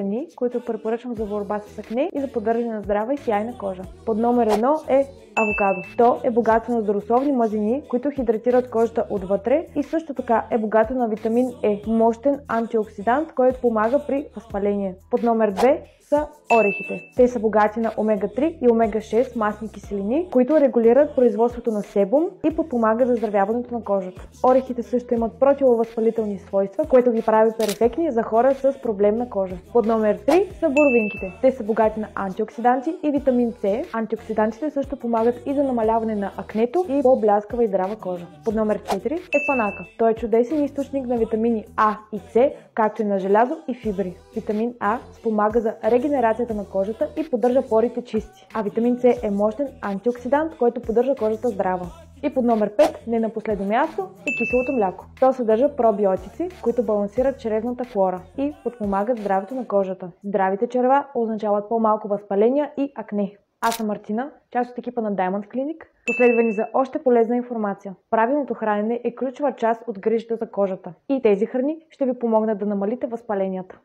храни, които препоръчвам за борба с акне и за поддържане на здрава и сияйна кожа. Под номер 1 е авокадо. То е богато на здравословни мазнини, които хидратират кожата отвътре и също така е богато на витамин Е, мощен антиоксидант, който помага при възпаление. Под номер 2 са орехите. Те са богати на омега-3 и омега-6 масни киселини, които регулират производството на себум и подпомагат заздравяването на кожата. Орехите също имат противовъзпалителни свойства, което ги прави перфектни за хора с проблемна кожа. Под номер 3 са боровинките. Те са богати на антиоксиданти и витамин С. Антиоксидантите също помагат и за намаляване на акнето и по-бляскава и здрава кожа. Под номер 4 е панака. Той е чудесен източник на витамини А и С, както и на желязо и фибри. Витамин А спомага за регенерацията на кожата и поддържа порите чисти, а витамин С е мощен антиоксидант, който поддържа кожата здрава. И под номер 5, не на последно място, е киселото мляко. То съдържа пробиотици, които балансират чревната флора и подпомагат здравето на кожата. Здравите черва означават по-малко възпаления и акне. Аз съм Мартина, част от екипа на Diamond Clinic. Последвани за още полезна информация. Правилното хранене е ключова част от грижата за кожата и тези храни ще ви помогнат да намалите възпаленията.